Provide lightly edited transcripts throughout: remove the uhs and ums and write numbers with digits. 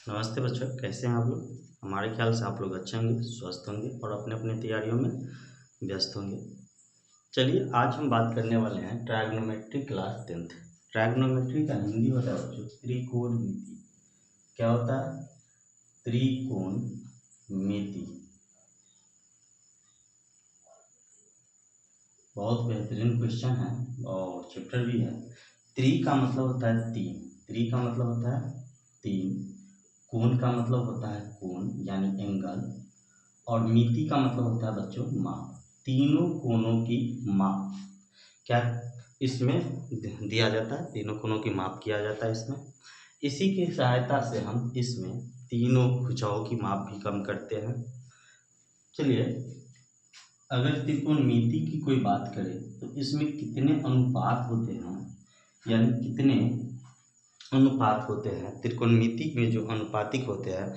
नमस्ते बच्चों, कैसे हैं आप लोग। हमारे ख्याल से आप लोग अच्छे होंगे, स्वस्थ होंगे और अपने अपने तैयारियों में व्यस्त होंगे। चलिए आज हम बात करने वाले हैं ट्रायग्नोमेट्री क्लास 10th। ट्रायग्नोमेट्री का हिंदी होता है बच्चों त्रिकोणमिति। क्या होता है? त्रिकोणमिति। बहुत बेहतरीन क्वेश्चन है और चैप्टर भी है। त्रि का मतलब होता है तीन। त्रि का मतलब होता है तीन। कोण का मतलब होता है कोण यानी एंगल। और मिति का मतलब होता है बच्चों माप। तीनों कोणों की माप क्या इसमें दिया जाता है। तीनों कोणों की माप किया जाता है इसमें। इसी की सहायता से हम इसमें तीनों भुजाओं की माप भी कम करते हैं। चलिए, अगर त्रिकोणमिति की कोई बात करें तो इसमें कितने अनुपात होते हैं, यानी कितने अनुपात होते हैं। त्रिकोणमिति में जो अनुपातिक होते हैं,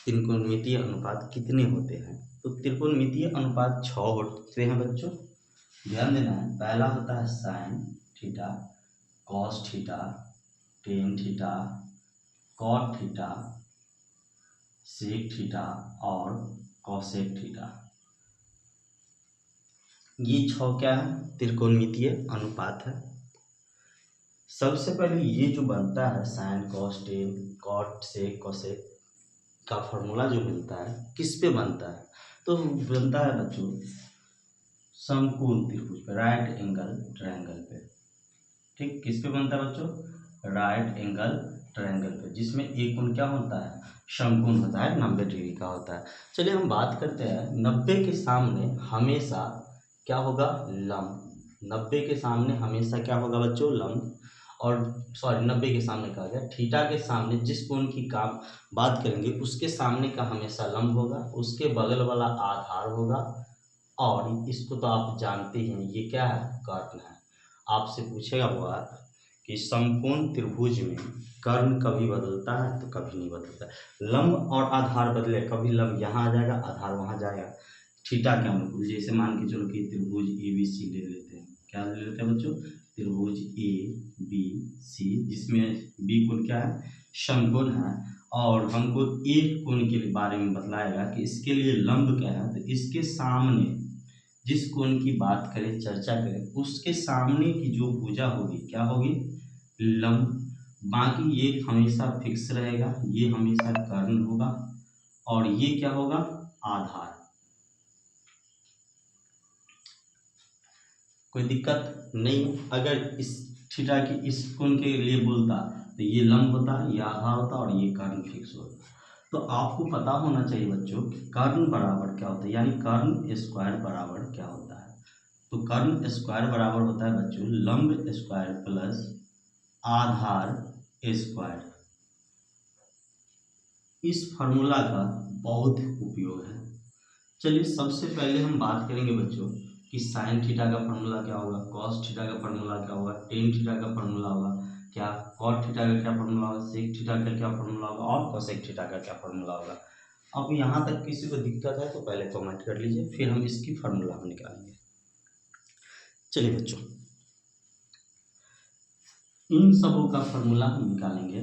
त्रिकोणमितीय अनुपात कितने होते हैं? तो त्रिकोणमितीय अनुपात 6 होते हैं बच्चों। ध्यान देना है। पहला होता है sine theta, cos theta, tan theta, cot theta, sec theta और कॉसेक थीटा। ये 6 क्या है? त्रिकोणमितीय अनुपात है। सबसे पहले ये जो बनता है sine cos tan cot sec cosec का फॉर्मूला जो मिलता है किस पे बनता है? तो बनता है बच्चों समकोण त्रिभुज पे, राइट एंगल ट्रायंगल पे। ठीक, किस पे बनता है बच्चों? राइट एंगल ट्रायंगल पे, जिसमें एक कोण क्या होता है? समकोण होता है, 90 डिग्री का होता है। चलिए हम बात करते हैं 90 के सामने हमेशा क्या होगा? लंब। 90 के सामने हमेशा क्या होगा बच्चों? लंब। और सॉरी, 90 के सामने कहा गया, थीटा के सामने जिस कोण की काम बात करेंगे उसके सामने का हमेशा लंब होगा, उसके बगल वाला आधार होगा। और इसको तो आप जानते हैं, ये क्या है? कर्ण है। आपसे पूछेगा वो कि समकोण त्रिभुज में कर्ण कभी बदलता है? तो कभी नहीं बदलता। लंब और आधार बदले, कभी लंब यहाँ आ जाएगा, आधार वहाँ जाएगा थीटा के अनुकूल। जैसे मान के चलो कि त्रिभुज ए बी सी ले लेते हैं। क्या ले लेते हैं बच्चों? त्रिभुज ए बी सी, जिसमें बी कोण क्या है? समकोण है। और हमको ए कोण के बारे में बतलाएगा कि इसके लिए लंब क्या है। तो इसके सामने जिस कोण की बात करें, चर्चा करें, उसके सामने की जो भुजा होगी क्या होगी? लंब। बाकी ये हमेशा फिक्स रहेगा, ये हमेशा कर्ण होगा। और ये क्या होगा? आधार। कोई दिक्कत नहीं। अगर इस थीटा की इस कोण के लिए बोलता तो ये लंब होता, ये आधार होता और ये कर्ण फिक्स होता। तो आपको पता होना चाहिए बच्चों कि कर्ण बराबर क्या होता है, यानी कर्ण स्क्वायर बराबर क्या होता है। तो कर्ण स्क्वायर बराबर होता है बच्चों लंब स्क्वायर प्लस आधार स्क्वायर। इस फार्मूला का बहुत उपयोग है। चलिए सबसे पहले हम बात करेंगे बच्चों कि साइन थीटा का फार्मूला क्या होगा, कॉस थीटा का फार्मूला क्या होगा, टेन थीटा का फार्मूला होगा क्या, कॉट थीटा का क्या फार्मूला होगा, सेक थीटा का क्या फार्मूला होगा और कोसेक थीटा का क्या फार्मूला होगा। अब यहाँ तक किसी को दिक्कत है तो पहले कमेंट कर लीजिए, फिर हम इसकी फार्मूला हम निकालेंगे। चलिए बच्चों, इन सबों का फार्मूला हम निकालेंगे।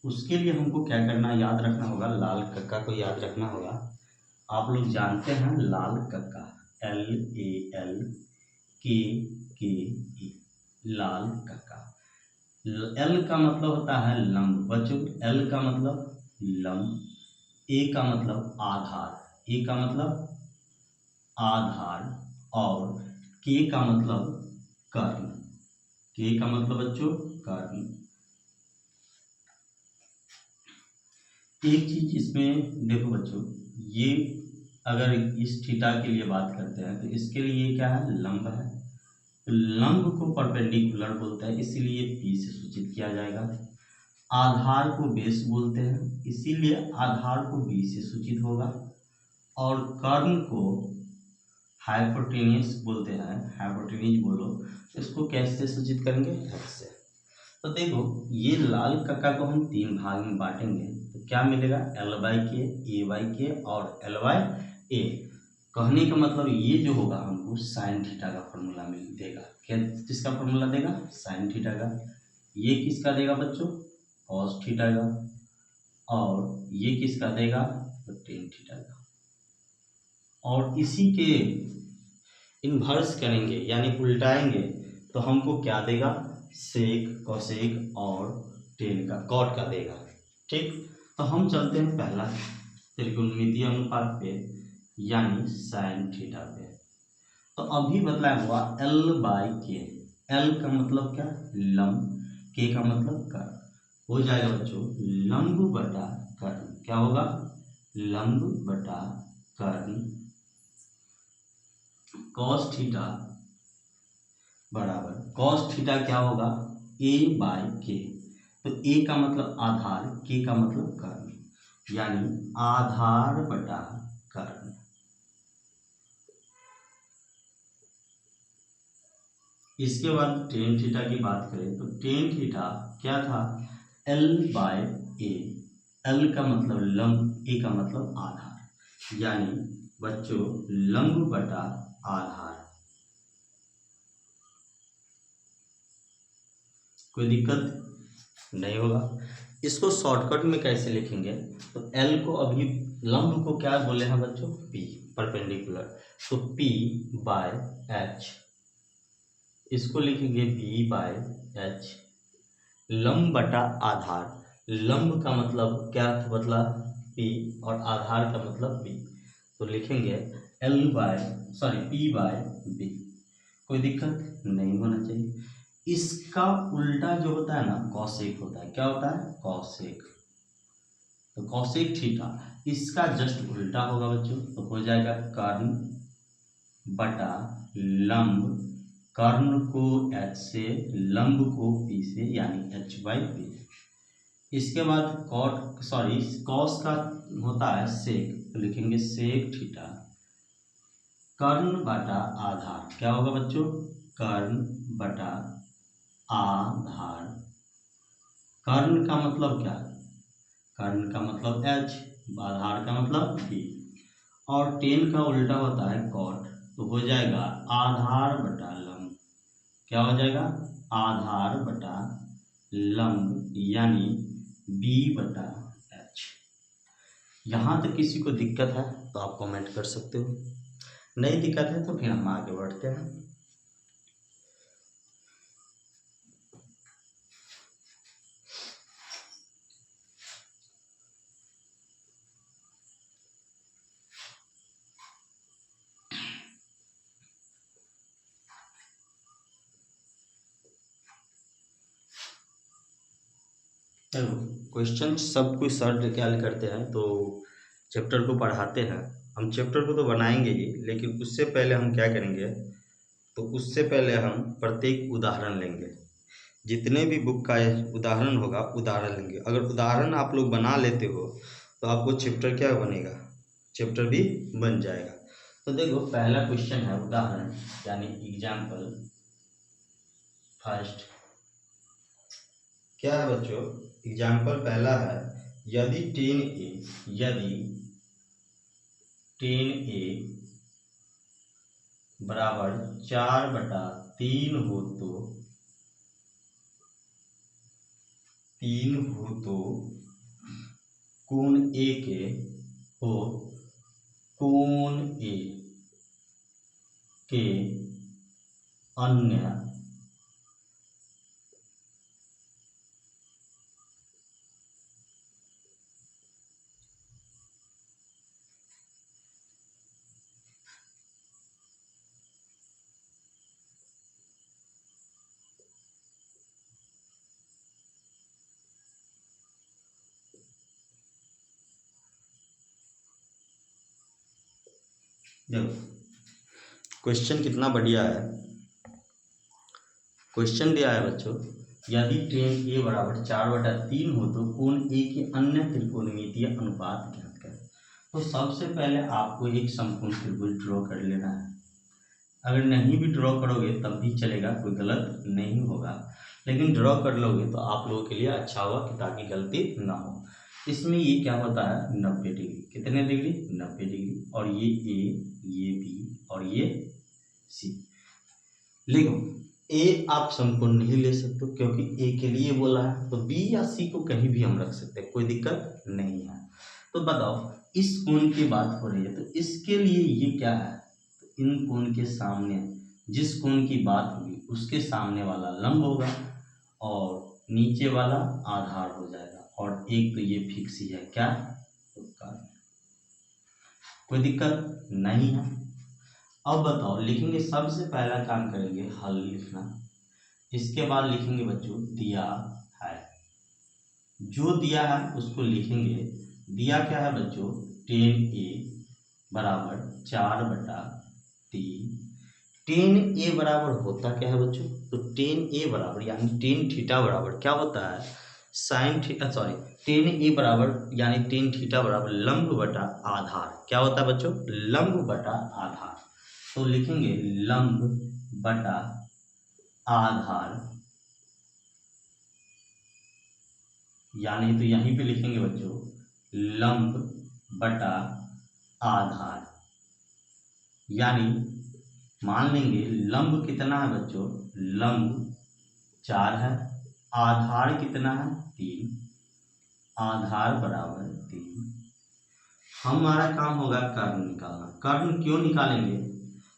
उसके लिए हमको क्या करना, याद रखना होगा, लाल कक्का को याद रखना होगा। आप लोग जानते हैं लाल कक्का, LALKKE, लाल कक्का। एल का मतलब होता है लंब बच्चों, एल का मतलब लंब, ए का मतलब आधार, ए का मतलब आधार और के का मतलब कर्ण, के का मतलब बच्चों कर्ण। एक चीज इसमें देखो बच्चों, ये अगर इस थीटा के लिए बात करते हैं तो इसके लिए क्या है? लंब है। तो लंब को परपेंडिकुलर बोलते हैं, इसीलिए पी से सूचित किया जाएगा। आधार को बेस बोलते हैं, इसीलिए आधार को बी से सूचित होगा। और कर्ण को हाइपोटेन्यूस बोलते हैं, हाइपोटेन्यूस बोलो, इसको कैसे सूचित करेंगे? एक्स से। तो देखो, ये लाल कक्का को हम 3 भाग में बांटेंगे तो क्या मिलेगा? L/K, A/K और L/A। कहने का मतलब ये जो होगा हमको साइन थीटा का फॉर्मूला मिल देगा। क्या किसका फॉर्मूला देगा? साइन थीटा का। ये किसका देगा बच्चों? कॉस थीटा का। और ये किसका देगा, तो टेन थीटा का। और इसी के इन्वर्स करेंगे यानी उल्टाएंगे तो हमको क्या देगा, सेक कोसेक और टेन का कॉट का देगा। ठीक, तो हम चलते हैं पहला त्रिकोणमितीय अनुपात पे यानी साइन थीटा पे। तो अभी बतलाया हुआ L/K, L का मतलब क्या, लंब, K का मतलब कर्ण, हो जाएगा बच्चों लंब बटा कर्ण। क्या होगा, लंब बटा कर्ण कॉस थीटा बराबर, कॉस थीटा क्या होगा, A/K। तो A का मतलब आधार, K का मतलब कर्ण, यानी आधार बटा कर्ण। इसके बाद टेन थीटा की बात करें तो टेन थीटा क्या था, L/A। L का मतलब लंब, A का मतलब आधार, यानी बच्चों लंब बटा आधार। कोई दिक्कत नहीं होगा। इसको शॉर्टकट में कैसे लिखेंगे, तो L को अभी लंब को क्या बोले हैं बच्चों, P, परपेंडिकुलर, तो P/H, इसको लिखेंगे B/H। लंब बटा आधार, लंब का मतलब क्या बदला, P, और आधार का मतलब B, तो लिखेंगे P/B। कोई दिक्कत नहीं होना चाहिए। इसका उल्टा जो होता है ना, कॉसेक होता है। क्या होता है, कॉसेक। तो कॉसेक थीटा इसका जस्ट उल्टा होगा बच्चों, तो हो जाएगा कर्ण बटा लंब, कर्ण को H से, लंब को P से, यानी H/P। इसके बाद कॉस का होता है सेक, तो लिखेंगे सेक थीटा, कर्ण बटा आधार। क्या होगा बच्चों, कर्ण बटा आधार। कर्ण का मतलब क्या, कर्ण का मतलब H, आधार का मतलब P, और टेन का उल्टा होता है कॉट, तो हो जाएगा आधार बटा लंब। क्या हो जाएगा, आधार बटा लंब, यानी B/H। यहाँ तक किसी को दिक्कत है तो आप कमेंट कर सकते हो, नहीं दिक्कत है तो फिर हम आगे बढ़ते हैं। चलो, क्वेश्चन सब कुछ सर क्या करते हैं, तो चैप्टर को पढ़ाते हैं। हम चैप्टर को तो बनाएंगे ही, लेकिन उससे पहले हम क्या करेंगे, तो उससे पहले हम प्रत्येक उदाहरण लेंगे। जितने भी बुक का उदाहरण होगा, उदाहरण लेंगे। अगर उदाहरण आप लोग बना लेते हो तो आपको चैप्टर क्या बनेगा, चैप्टर भी बन जाएगा। तो देखो पहला क्वेश्चन है उदाहरण, यानी एग्जाम्पल फर्स्ट। क्या है बच्चों, एग्जाम्पल पहला है, यदि टेन ए बराबर 4/3 हो तो 3 हो तो कोण ए के हो, कोण ए के अन्य देखो क्वेश्चन कितना बढ़िया है। क्वेश्चन दिया है बच्चों, यदि टेन ए बराबर 4/3 हो तो कोण ए के अन्य त्रिकोणमितीय अनुपात ज्ञात करें। तो सबसे पहले आपको एक समकोण त्रिभुज ड्रॉ कर लेना है। अगर नहीं भी ड्रॉ करोगे तब भी चलेगा, कोई गलत नहीं होगा, लेकिन ड्रॉ कर लोगे तो आप लोगों के लिए अच्छा होगा कि ताकि गलती ना हो। इसमें ये क्या होता है, 90 डिग्री। कितने डिग्री, 90 डिग्री। और ये ए, ये बी और ये सी। लिखो ए आप संपूर्ण नहीं ले सकते क्योंकि ए के लिए बोला है, तो बी या सी को कहीं भी हम रख सकते हैं, कोई दिक्कत नहीं है। तो बताओ इस कोण की बात हो रही है, तो इसके लिए ये क्या है, तो इन कोण के सामने जिस कोण की बात होगी उसके सामने वाला लंब होगा और नीचे वाला आधार हो जाएगा, और एक तो ये फिक्स ही है क्या, तो कर्ण। कोई दिक्कत नहीं है। अब बताओ लिखेंगे, सबसे पहला काम करेंगे हल लिखना, इसके बाद लिखेंगे बच्चों दिया है, जो दिया है उसको लिखेंगे। दिया क्या है बच्चों, 10a बराबर 4/3। 10a बराबर होता क्या है बच्चों, तो 10a बराबर यानी 10 थीटा बराबर क्या होता है, साइन थीटा, सॉरी 10a बराबर यानी 10 थीटा बराबर लंब बटा आधार, क्या होता है बच्चों, लंब बटा आधार। तो लिखेंगे लंब बटा आधार, यानी तो यहीं पे लिखेंगे बच्चों लंब बटा आधार, यानी मान लेंगे लंब कितना है बच्चों, लंब 4 है, आधार कितना है 3, आधार बराबर 3। हमारा काम होगा कर्ण निकालना। कर्ण क्यों निकालेंगे,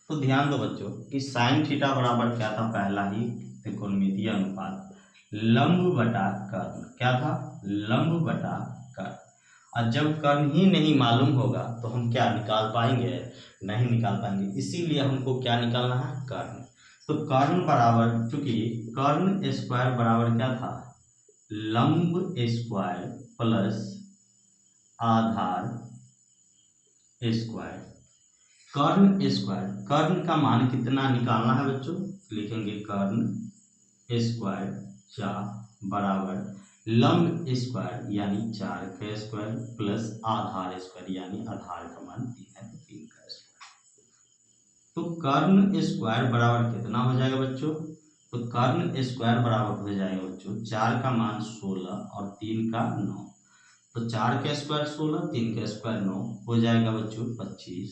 तो ध्यान दो बच्चों कि साइन थीटा बराबर क्या था, पहला ही त्रिकोणमितीय अनुपात लंब बटा कर्ण, क्या था, लंब बटा कर्ण। और जब कर्ण ही नहीं मालूम होगा तो हम क्या निकाल पाएंगे, नहीं निकाल पाएंगे, इसीलिए हमको क्या निकालना है, कर्ण। तो कर्ण बराबर, चूंकि कर्ण स्क्वायर बराबर क्या था, लंब स्क्वायर प्लस आधार स्क्वायर। कर्ण स्क्वायर, कर्ण का मान कितना निकालना है बच्चों, लिखेंगे कर्ण स्क्वायर 4 बराबर लंब स्क्वायर यानी 4 का स्क्वायर प्लस आधार स्क्वायर यानी आधार का मान 3 है, तो 3 का स्क्वायर। तो कर्ण स्क्वायर बराबर कितना हो जाएगा बच्चों, तो कर्ण स्क्वायर बराबर हो जाएगा बच्चों 4 का मान 16 और 3 का 9। तो 4 का स्क्वायर 16, 3 का स्क्वायर 9, हो जाएगा बच्चों 25।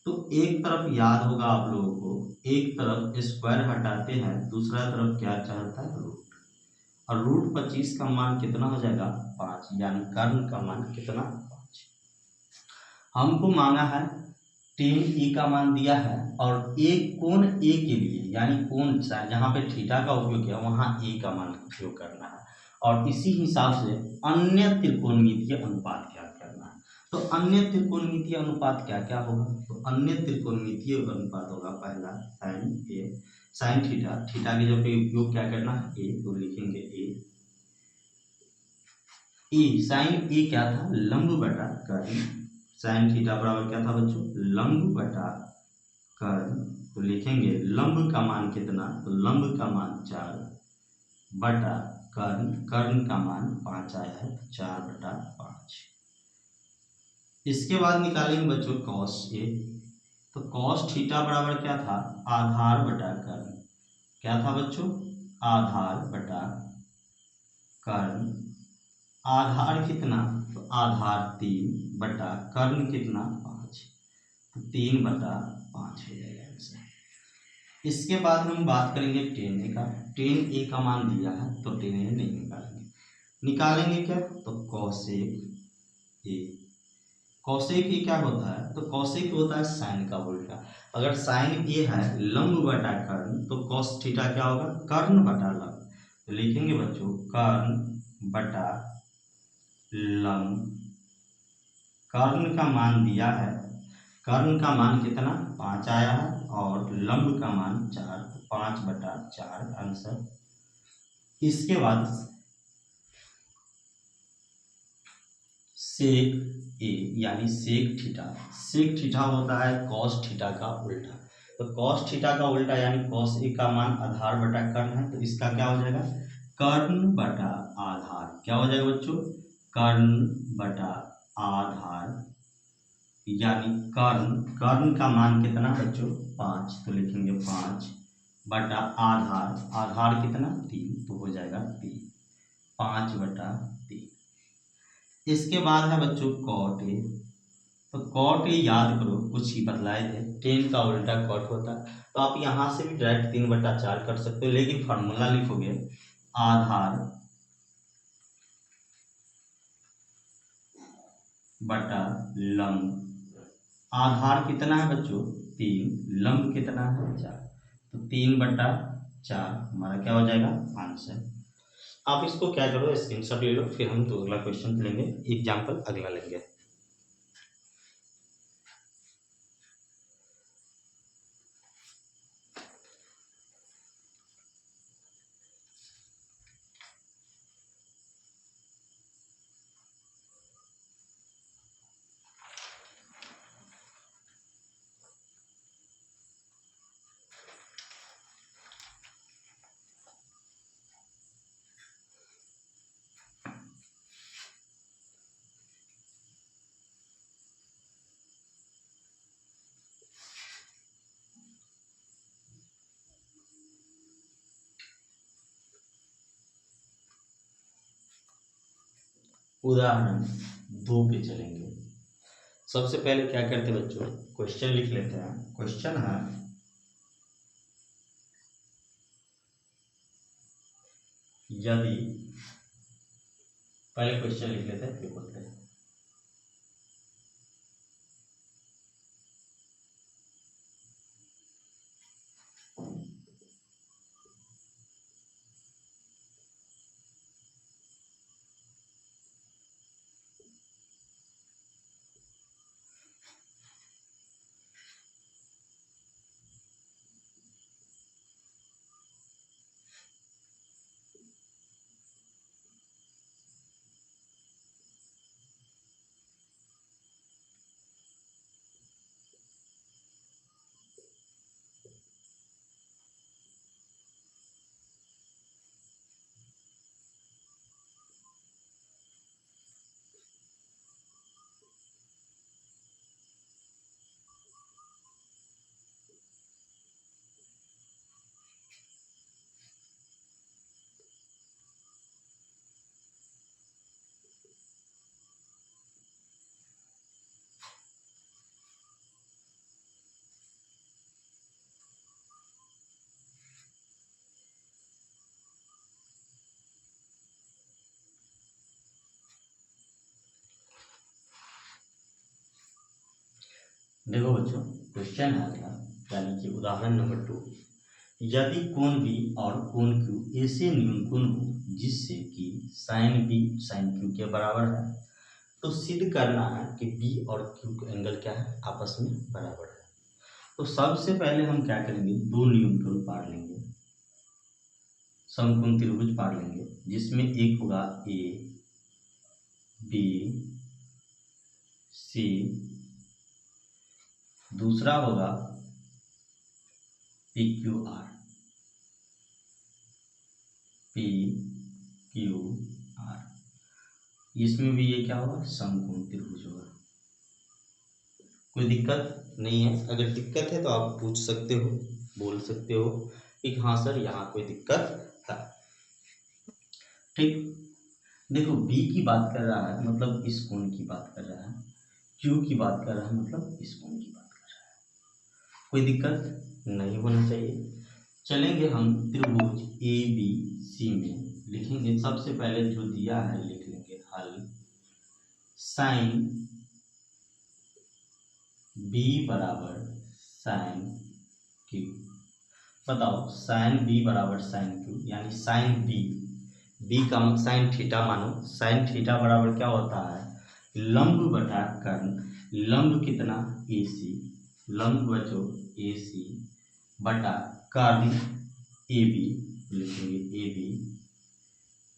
तो एक तरफ याद होगा आप लोगों को, एक तरफ स्क्वायर हटाते हैं, दूसरा तरफ क्या चाहता है, रूट, और रूट 25 का मान कितना हो जाएगा 5, यानी कर्ण का मान कितना 5। हमको मांगा है 10e का मान दिया है, और एक कोण ए के लिए यानी कोण जहाँ पे थीटा का उपयोग किया वहाँ ए का मान उपयोग करना है, और इसी हिसाब से अन्य त्रिकोणमितीय अनुपात क्या करना है। तो अन्य त्रिकोणमितीय अनुपात क्या क्या होगा, तो अन्य त्रिकोणमितीय अनुपात होगा पहला साइन ए, साइन थीटा, थीटा के जब पे उपयोग क्या करना है ए, तो लिखेंगे ए साइन ए क्या था, लंब बटा कर्ण, साइन थीटा बराबर क्या था बच्चों, लंब बटा कर्ण। तो लिखेंगे लंब का मान कितना, तो लंब का मान 4 बटा कर्ण, कर्ण का मान 5 आया है, तो 4/5। इसके बाद निकालेंगे बच्चों कॉस ए, तो कॉस थीटा बराबर क्या था, आधार बटा कर्ण, क्या था बच्चों, आधार बटा कर्ण। आधार कितना, तो आधार 3 बटा कर्ण कितना 5, तो 3/5 हो जाएगा आंसर। इसके बाद हम बात करेंगे 10a का। 10a का मान दिया है तो 10a नहीं निकालेंगे, निकालेंगे क्या, तो कॉसेक ए। कॉसेक ए क्या होता है, तो कॉसेक होता है साइन का उल्टा। अगर साइन ए है लंब बटा कर्ण, तो कॉस थीटा क्या होगा, कर्ण बटा लंब। तो लिखेंगे बच्चों कर्ण बटा लंब, कर्ण का मान दिया है, कर्ण का मान कितना 5 आया है, और लंब का मान 4, तो 5/4 आंसर। इसके बाद सेक ए यानी सेक थीटा, सेक थीटा होता है कॉस थीटा का उल्टा। तो कॉस थीटा का उल्टा यानी कॉस ए का मान आधार बटा कर्ण है, तो इसका क्या हो जाएगा, कर्ण बटा आधार, क्या हो जाएगा बच्चों, कर्ण बटा आधार, यानी कर्ण, कर्ण का मान कितना बच्चों 5, तो लिखेंगे 5 बटा आधार, आधार कितना 3, तो हो जाएगा 3, 5/3। इसके बाद है बच्चों कॉट ए, तो कॉट ये याद करो कुछ ही बतलाए थे, 10 का उल्टा कॉट होता है। तो आप यहाँ से भी डायरेक्ट 3/4 कर सकते हो, लेकिन फार्मूला लिखोगे आधार बटा लंब। आधार कितना है बच्चों 3, लंब कितना है 4, तो 3/4 हमारा क्या हो जाएगा आंसर। आप इसको क्या करो स्क्रीनशॉट ले लो, फिर हम तो अगला क्वेश्चन लेंगे, एग्जाम्पल अगला लेंगे। उदाहरण 2 पे चलेंगे। सबसे पहले क्या करते हैं बच्चों, क्वेश्चन लिख लेते हैं। क्वेश्चन है यदि, पहले क्वेश्चन लिख लेते हैं फिर बोलते हैं। देखो बच्चों, क्वेश्चन है अगला, यानी कि उदाहरण नंबर 2। यदि कोण बी और कोण क्यू ऐसे न्यूनकोण हो जिससे कि साइन बी साइन क्यू के बराबर है, तो सिद्ध करना है कि बी और क्यू का एंगल क्या है आपस में बराबर है। तो सबसे पहले हम क्या करेंगे, दो न्यूनकोण पार लेंगे, समकोण त्रिभुज पार लेंगे, जिसमें एक होगा ए बी सी, दूसरा होगा P Q R, P Q R. इसमें भी ये क्या होगा समकोण त्रिभुज होगा। कोई दिक्कत नहीं है, अगर दिक्कत है तो आप पूछ सकते हो, बोल सकते हो कि हाँ सर यहाँ कोई दिक्कत है। ठीक, देखो बी की बात कर रहा है मतलब इस कोण की बात कर रहा है, क्यू की बात कर रहा है मतलब इस कोण की बात कर रहा है, कोई दिक्कत नहीं होना चाहिए। चलेंगे हम त्रिभुज ए बी सी में, लिखेंगे सबसे पहले जो दिया है लिख लेंगे हल साइन बी बराबर साइन क्यू। बताओ साइन बी बराबर साइन क्यू, यानी साइन बी, बी का साइन थीटा मानो, साइन थीटा बराबर क्या होता है लंब बटा कर्ण। लंब कितना ए सी, लंब बचो ए सी बटा कर्ण ए बी, लिखेंगे ए बी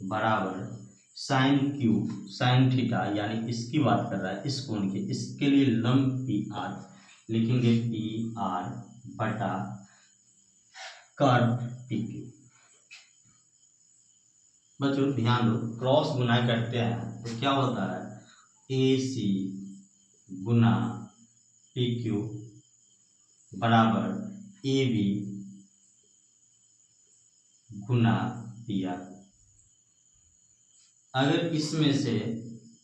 बराबर साइन क्यू साइन थीटा, यानी इसकी बात कर रहा है इस कोण की, इसके लिए लंब पी आर, लिखेंगे पी आर बटा कर्व पी क्यू। बच्चों ध्यान दो, क्रॉस गुना करते हैं तो क्या होता है ए सी गुना पी क्यू बराबर ए बी गुना पी आर। अगर इसमें से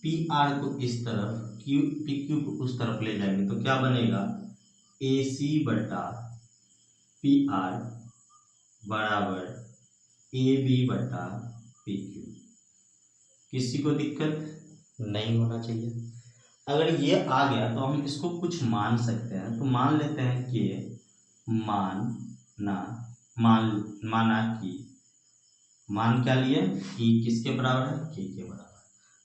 पी आर को इस तरफ पी क्यू को उस तरफ ले जाएंगे तो क्या बनेगा, ए सी बटा पी आर बराबर ए बी बटा पी क्यू। किसी को दिक्कत नहीं होना चाहिए। अगर ये आ गया तो हम इसको कुछ मान सकते हैं, तो मान लेते हैं कि माना कि मान क्या लिए, कि किसके बराबर है, के बराबर।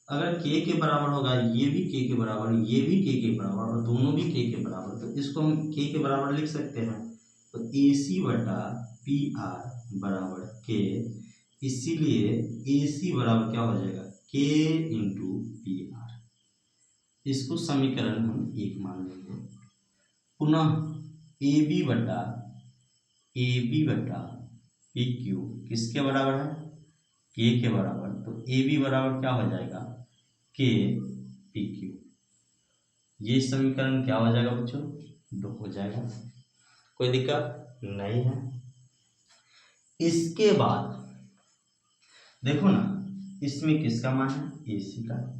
अगर के बराबर होगा, ये भी के बराबर, ये भी के बराबर, और दोनों भी के बराबर, तो इसको हम के बराबर लिख सकते हैं। तो ए सी बटा पी आर बराबर के, इसीलिए ए सी बराबर क्या हो जाएगा, के इंटू पी आर। इसको समीकरण हम 1 मान लेंगे। पुनः ए बी बटा पी क्यू किसके बराबर है, के बराबर। तो ए बी बराबर क्या हो जाएगा, के पी क्यू। ये समीकरण क्या हो जाएगा बच्चों, 2 हो जाएगा। कोई दिक्कत नहीं है। इसके बाद देखो ना, इसमें किसका मान है, ए सी का,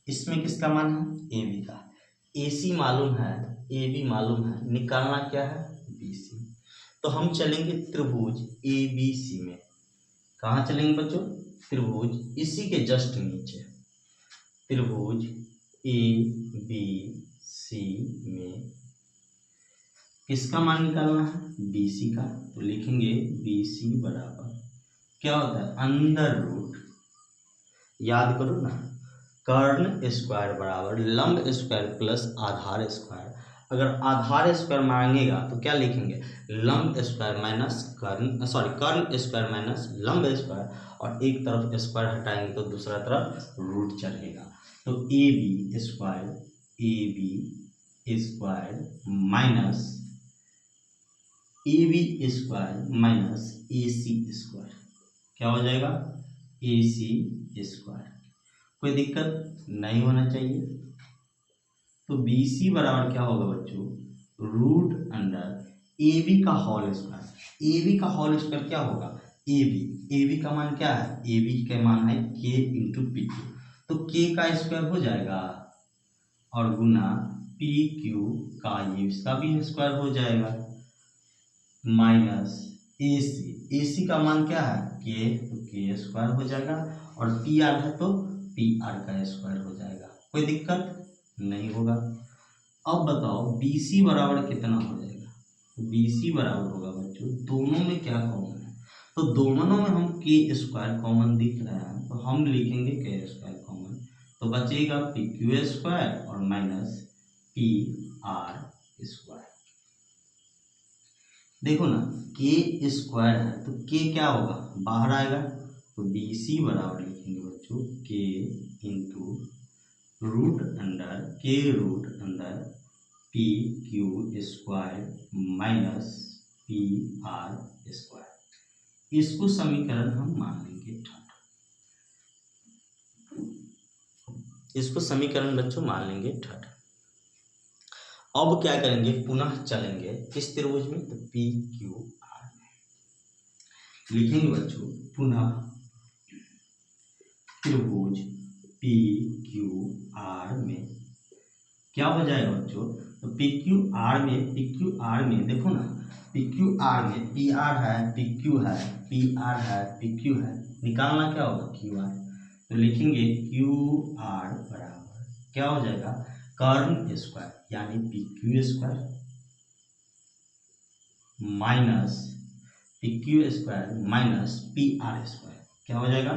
इसमें किसका मान है, ए बी का। ए सी मालूम है, ए बी मालूम है, निकालना क्या है, बी सी। तो हम चलेंगे त्रिभुज ए बी सी में। कहाँ चलेंगे बच्चों, त्रिभुज इसी के जस्ट नीचे, त्रिभुज ए बी सी में किसका मान निकालना है, बी सी का। तो लिखेंगे बी सी बराबर क्या होता है, अंडर रूट, याद करो ना, कर्ण स्क्वायर बराबर लंब स्क्वायर प्लस आधार स्क्वायर। अगर आधार स्क्वायर मांगेगा तो क्या लिखेंगे, लंब स्क्वायर माइनस कर्ण स्क्वायर माइनस लंब स्क्वायर, और एक तरफ स्क्वायर हटाएंगे तो दूसरा तरफ रूट चढ़ेगा। तो A B square minus A C square क्या हो जाएगा, ए सी स्क्वायर। कोई दिक्कत नहीं होना चाहिए। तो बी सी बराबर क्या होगा बच्चों, रूट अंडर ए बी का होल स्क्वायर। ए बी का होल स्क्वायर क्या होगा, ए बी का मान क्या है, ए बी का मान है के इंटू पी क्यू। तो के का स्क्वायर हो जाएगा और गुना पी क्यू का, ये इसका भी स्क्वायर हो जाएगा, माइनस ए सी का मान क्या है, के, तो के स्क्वायर हो जाएगा, और पी आर है तो पी आर का स्क्वायर हो जाएगा। कोई दिक्कत नहीं होगा। अब बताओ बी सी बराबर कितना हो जाएगा, बी सी बराबर होगा बच्चों, दोनों में क्या कॉमन है, तो दोनों में हम के स्क्वायर कॉमन दिख रहे हैं, तो हम लिखेंगे के स्क्वायर कॉमन, तो बचेगा पी क्यू स्क्वायर और माइनस पी आर स्क्वायर। देखो ना, के स्क्वायर है तो के क्या होगा, बाहर आएगा, तो बी सी बराबर लिखेंगे बच्चों के into root under P Q square minus P R square. इसको समीकरण हम मान लेंगे 3, इसको समीकरण बच्चों मान लेंगे 3। अब क्या करेंगे, पुनः चलेंगे किस त्रिभुज में, तो पी क्यू आर में। लिखेंगे बच्चों पुनः त्रिभुज पी क्यू आर में क्या हो जाएगा बच्चों, तो पी क्यू आर में देखो ना, पी क्यू आर में पी आर है, पी क्यू है, पी आर है, पी क्यू है, निकालना क्या होगा, क्यू आर। तो लिखेंगे क्यू आर बराबर क्या हो जाएगा, कर्ण स्क्वायर यानी P Q square minus P Q square minus P R square, क्या हो जाएगा,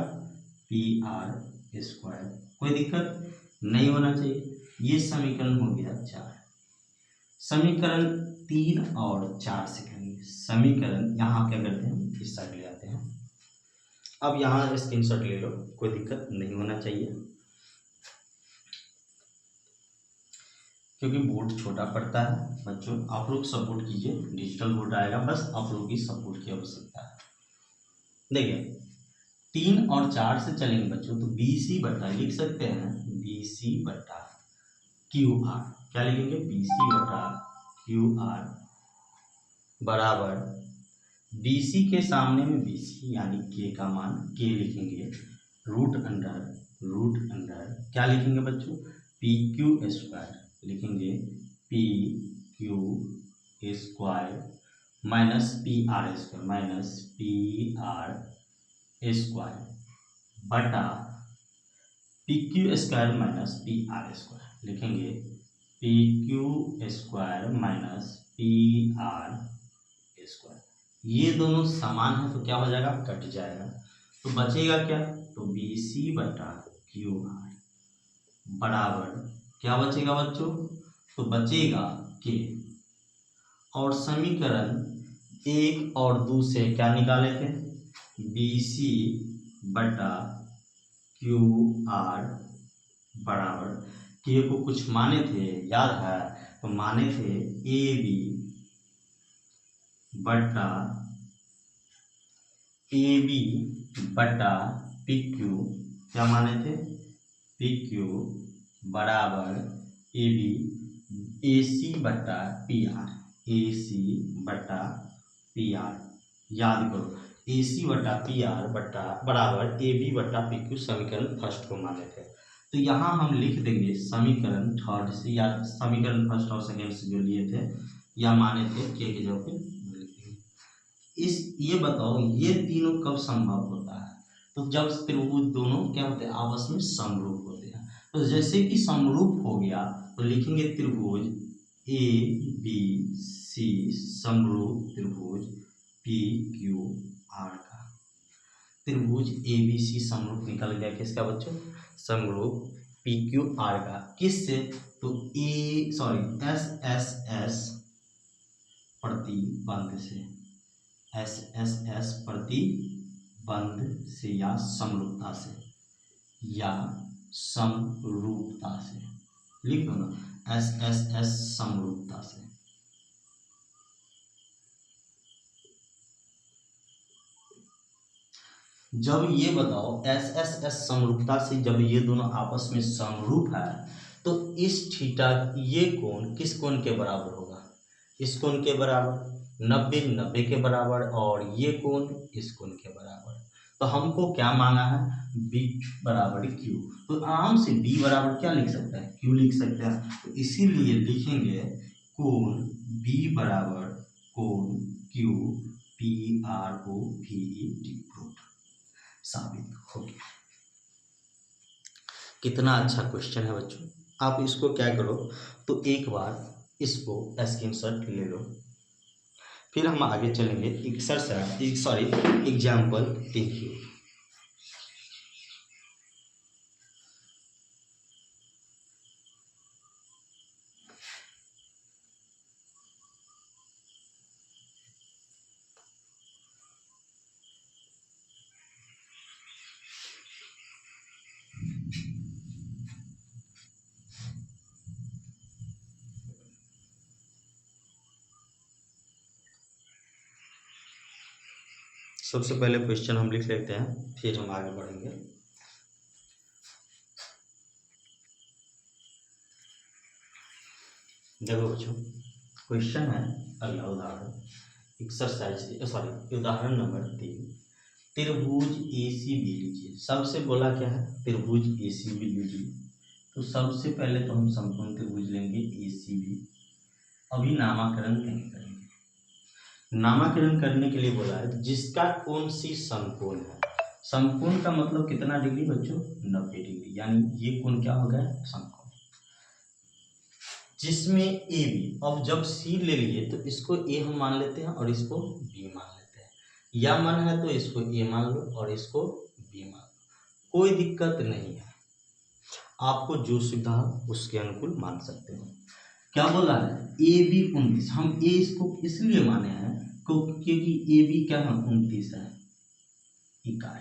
पी आर स्क्वायर। कोई दिक्कत नहीं होना चाहिए। ये समीकरण हो गया 4। समीकरण 3 और 4 से करेंगे। समीकरण यहाँ क्या करते हैं, इस साइड ले आते हैं। अब यहाँ स्क्रीनशॉट ले लो, कोई दिक्कत नहीं होना चाहिए, क्योंकि बोर्ड छोटा पड़ता है बच्चों। आप लोग सपोर्ट कीजिए, डिजिटल बोर्ड आएगा, बस आप लोग की सपोर्ट की आवश्यकता है। देखिए 3 और 4 से चलेंगे बच्चों, तो बी सी बटा लिख सकते हैं, बी सी बटा क्यू आर, क्या लिखेंगे, बी सी बटा क्यू आर बराबर बी सी के सामने में बी सी यानी के का मान के लिखेंगे, रूट अंडर रूट अंडर क्या लिखेंगे बच्चों, पी क्यू स्क्वायर लिखेंगे, P Q square minus P R square, minus P R square बटा P Q square minus P R square लिखेंगे, P Q square minus P R square. ये दोनों समान है तो क्या हो जाएगा, कट जाएगा, तो बचेगा क्या, तो बी सी बटा क्यू आर बराबर क्या बचेगा बच्चों, तो बचेगा के, और समीकरण 1 और 2 से क्या निकाले थे, बी सी बटा क्यू आर बराबर के को कुछ माने थे, याद है, तो माने थे ए बी बटा पी क्यू, क्या माने थे, पी क्यू बराबर ए बी ए सी बटा पी आर, ए सी बटा पी आर, याद करो ए सी बटा पी आर बटा बराबर ए बी बटा पी क्यू समीकरण फर्स्ट को माने थे। तो यहाँ हम लिख देंगे समीकरण थर्ड से या समीकरण फर्स्ट और सेकेंड से जो लिए थे या माने थे के जगह पे लिख देंगे। इस ये बताओ ये तीनों कब संभव होता है, तो जब त्रिभुज दोनों क्या होते हैं, आपस में समरूप होते हैं। तो जैसे कि समरूप हो गया तो लिखेंगे त्रिभुज ए बी सी समरूप त्रिभुज पी क्यू आर का, त्रिभुज ए बी सी समरूप निकल गया किसका बच्चों, समरूप पी क्यू आर का, किससे, तो एस एस एस प्रतिबंध से, एस एस एस प्रतिबंध से या समरूपता से, या समरूपता से लिख दो ना, एस एस एस समरूपता से। जब ये बताओ एस एस एस समरूपता से जब ये दोनों आपस में समरूप है तो इस थीटा ये कोण किस कोण के बराबर होगा, इस कोण के बराबर, 90 90 के बराबर, और ये कोण इस कोण के बराबर। तो हमको क्या मांगा है, b बराबर q, तो आराम से b बराबर क्या लिख सकता है, q लिख सकते हैं, तो इसीलिए लिखेंगे कोण b बराबर कोण q P R O V E D, proof साबित हो गया। कितना अच्छा क्वेश्चन है बच्चों, आप इसको क्या करो, तो एक बार इसको स्क्रीनशॉट ले लो, फिर हम आगे चलेंगे एक्सरसाइज एग्जाम्पल देखिए। सबसे पहले क्वेश्चन हम लिख लेते हैं, फिर हम आगे बढ़ेंगे। देखो बच्चों क्वेश्चन है, अगला उदाहरण उदाहरण नंबर 3, त्रिभुज ए सी बी लीजिए। सबसे बोला क्या है, त्रिभुज ए सी बी लीजिए, तो सबसे पहले तो हम समकोण त्रिभुज लेंगे ए सी बी। अभी नामकरण नहीं करेंगे, नामकरण करने के लिए बोला है जिसका कोण सी समकोण है। समकोण का मतलब कितना डिग्री बच्चों, 90 डिग्री, यानी ये कोण क्या हो गया, समकोण, जिसमें ए बी, अब जब सी ले लिए तो इसको ए हम मान लेते हैं और इसको बी मान लेते हैं, या मन है तो इसको ए मान लो और इसको बी मान लो, कोई दिक्कत नहीं है, आपको जो सुविधा उसके अनुकूल मान सकते हो। क्या बोला है, ए बी 29, हम ए इसको इसलिए माने हैं क्योंकि ए बी क्या है, 29 है इकाई,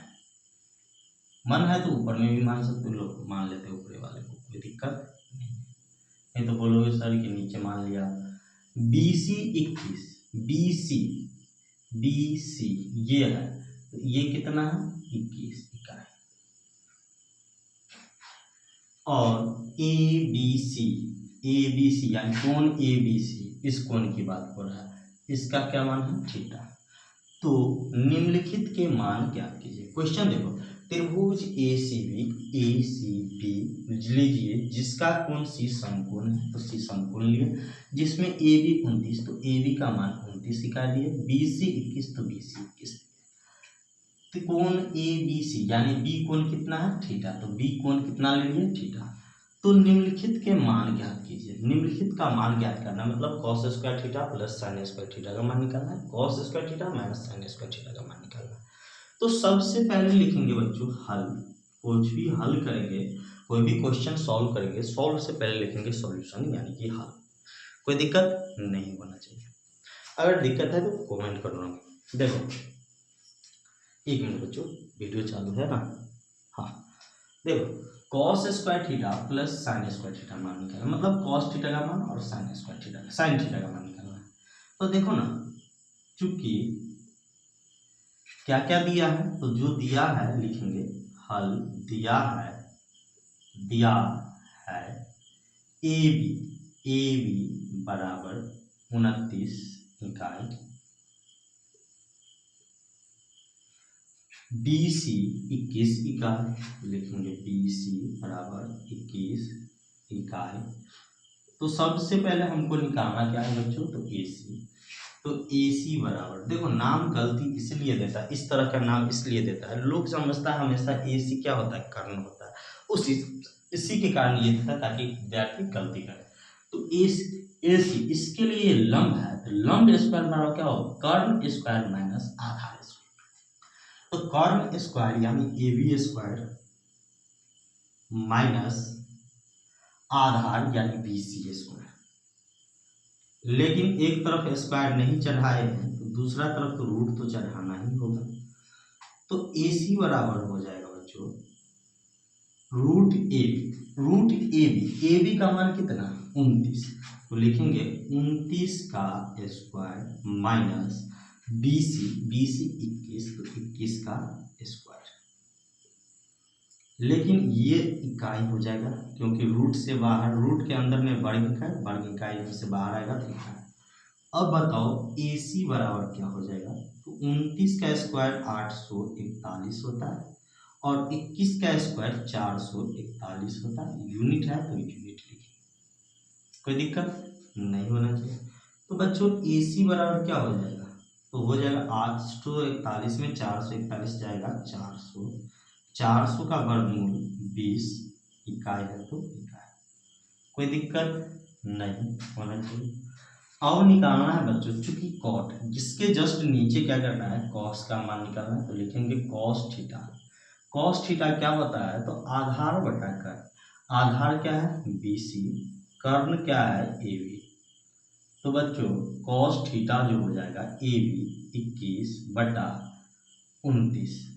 मन है तो ऊपर में भी मान सकते हो, लोग मान लेते हो ऊपर वाले को, कोई दिक्कत नहीं तो बोलोगे सर के नीचे मान लिया। बी सी 21, बी सी ये है, तो ये कितना है, 21 इकाई, और ए बी सी यानी कोण ए बी सी, इस कोण की बात हो रहा है, इसका क्या मान है, थीटा। तो निम्नलिखित के मान ज्ञात कीजिए। क्वेश्चन देखो, त्रिभुज ए सी बी लीजिए जिसका कोण सी समकोण है, तो सी समकोण लिए, जिसमें ए बी 29, तो ए बी का मान 29 निकाल लिए, बी सी 21, तो बी सी 21। त्रिकोण ए बी सी यानी बी कोण कितना है थीटा, तो बी कोण कितना ले लिए थीटा। तो निम्नलिखित के मान ज्ञात कीजिए। निम्नलिखित का मान ज्ञात करना मतलब cos square theta plus sine square theta का मान निकालना है, cos square theta minus sine square theta का मान निकालना है। तो सबसे पहले लिखेंगे बच्चों हल। कुछ भी हल करेंगे, कोई भी क्वेश्चन सॉल्व करेंगे, सॉल्व से पहले लिखेंगे सॉल्यूशन यानी कि हल। कोई दिक्कत नहीं होना चाहिए, अगर दिक्कत है तो कमेंट करना। देखो एक मिनट बच्चों, वीडियो चालू है ना। हाँ देखो, cos square theta plus sine square theta मान निकालना, मतलब कॉस थीटा का मान और साइन स्क्वायर थीटा का, साइन थीटा का मान निकालना है। तो देखो ना, चूंकि क्या क्या दिया है, तो जो दिया है लिखेंगे हल। दिया है ए बी बराबर 29 इकाई, बी सी 21 इकाई, लिखेंगे बी सी बराबर 21 इकाई। तो सबसे पहले हमको निकालना क्या है बच्चों, तो ए सी। तो ए सी बराबर, देखो नाम गलती इसलिए देता है, इस तरह का नाम इसलिए देता है, लोग समझता है हमेशा ए सी क्या होता है, कर्ण होता है, इसी के कारण ये देता है ताकि विद्यार्थी गलती करे। तो ए सी इसके लिए लंब है, तो लंब स्क्वायर बराबर क्या हो, कर्ण स्क्वायर माइनस आधार स्क्वायर। तो कर्ण स्क्वायर यानी ए बी स्क्वायर माइनस आधार यानी बी सी स्क्वायर। लेकिन एक तरफ स्क्वायर नहीं चढ़ाए हैं तो दूसरा तरफ तो रूट तो चढ़ाना ही होगा। तो ए सी बराबर हो जाएगा बच्चों रूट ए बी का मान कितना 29, तो लिखेंगे 29 का स्क्वायर माइनस बी सी 21, तो 21 का स्क्वायर। लेकिन ये इकाई हो जाएगा क्योंकि रूट से बाहर, रूट के अंदर में वर्ग इकाई से बाहर आएगा तो इकाई। अब बताओ ए सी बराबर क्या हो जाएगा, तो 29 का स्क्वायर 841 होता है और 21 का स्क्वायर 441 होता है। यूनिट है तो यूनिट लिखिए, कोई दिक्कत नहीं होना चाहिए। तो बच्चों ए सी बराबर क्या हो जाएगा, तो हो जाएगा 841 में 441 जाएगा 400 का वर्गमूल 20 इकाई है तो इकाई, कोई दिक्कत नहीं होना चाहिए। अब निकालना है बच्चों चूंकि कॉट, जिसके जस्ट नीचे क्या करना है कॉस का मान निकालना है, तो लिखेंगे कॉस थीटा। कॉस थीटा क्या होता है, तो आधार बटा कर, आधार क्या है बी सी, कर्ण क्या है ए बी। तो बच्चों कॉस थीटा जो हो जाएगा ए बी 21 बटा 29।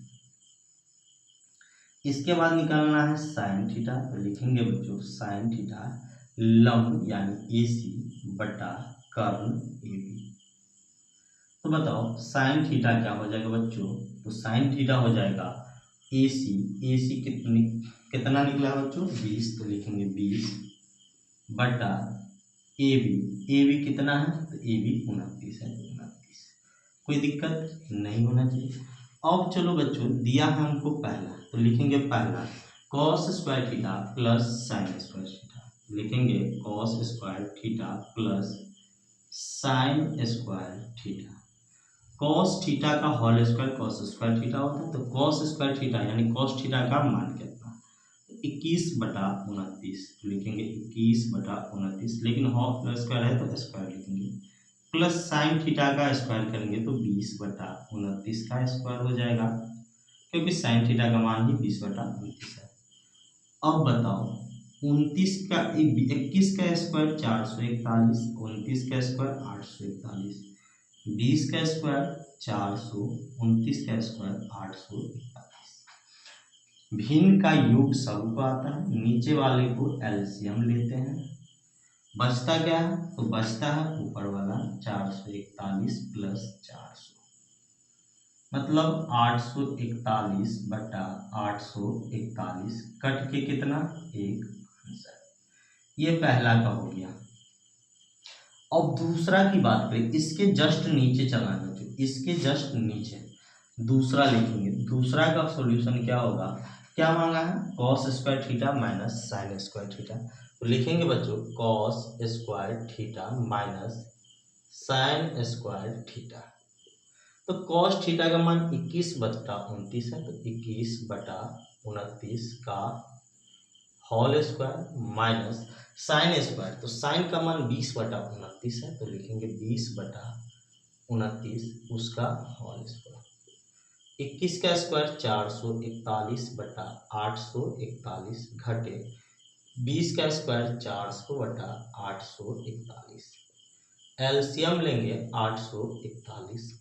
इसके बाद निकालना है साइन थीटा, तो लिखेंगे बच्चों साइन थीटा लंब यानी ए सी बटा कर्ण ए बी। तो बताओ साइन थीटा क्या हो जाएगा बच्चों, तो साइन थीटा हो जाएगा ए सी कितना निकला बच्चों 20, तो लिखेंगे 20 बटा ए बी कितना है, तो ए बी 29 है, 29, कोई दिक्कत नहीं होना चाहिए। अब चलो बच्चों दिया है हमको पहला, तो लिखेंगे पहला cos square theta plus sine square theta, लिखेंगे cos square theta plus sine square theta. Cos theta का whole square cos square theta होता है, तो कॉस स्क्वायर थीटा यानी कॉस थीटा का मान कितना 21 बटा 29, तो लिखेंगे 21 बटा 29, लेकिन होल स्क्वायर है तो स्क्वायर लिखेंगे, प्लस साइन थीटा का स्क्वायर करेंगे तो 20 बटा 29 का स्क्वायर हो जाएगा, क्योंकि साइन थीटा का मान ही 20 बटा 29 है। अब बताओ 29 का 21 का स्क्वायर 441, 29 का स्क्वायर 841, 20 का स्क्वायर 400, 29 का स्क्वायर 841। भिन्न का योग सब को आता है, नीचे वाले को एलसीएम लेते हैं, बचता क्या है, तो बचता है ऊपर वाला 441 प्लस 400, मतलब 841 बटा 841 कट के कितना एक आंसर। ये पहला का हो गया। अब दूसरा की बात करें, इसके जस्ट नीचे चला जाओ, इसके जस्ट नीचे दूसरा लिखेंगे, दूसरा का सॉल्यूशन क्या होगा, क्या मांगा है, cos square theta minus sine square theta. तो लिखेंगे बच्चों cos square theta minus sine square theta. तो कॉस थीटा का मान 21/29 है, तो 21/29 का whole square minus sine square, तो साइन का मान 20/29 है, तो लिखेंगे 20/29 उसका होल स्क्वायर। 21 का स्क्वायर 441/841 घटे 20 का स्क्वायर 400/841। एलसीएम लेंगे 841,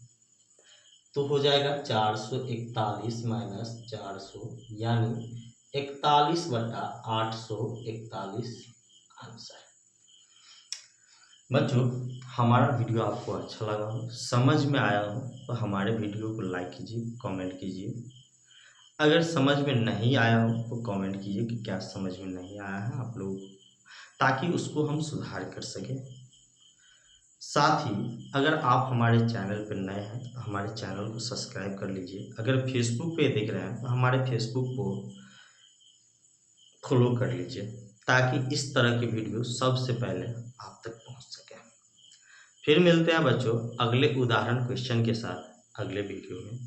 तो हो जाएगा 441 माइनस 400 यानी 41/841 आंसर। बच्चों हमारा वीडियो आपको अच्छा लगा हो, समझ में आया हो तो हमारे वीडियो को लाइक कीजिए, कमेंट कीजिए। अगर समझ में नहीं आया हो तो कमेंट कीजिए कि क्या समझ में नहीं आया है आप लोग, ताकि उसको हम सुधार कर सकें। साथ ही अगर आप हमारे चैनल पर नए हैं तो हमारे चैनल को सब्सक्राइब कर लीजिए। अगर फेसबुक पे देख रहे हैं तो हमारे फेसबुक को फॉलो कर लीजिए, ताकि इस तरह की वीडियो सबसे पहले आप तक पहुंच सके। फिर मिलते हैं बच्चों अगले उदाहरण क्वेश्चन के साथ अगले वीडियो में।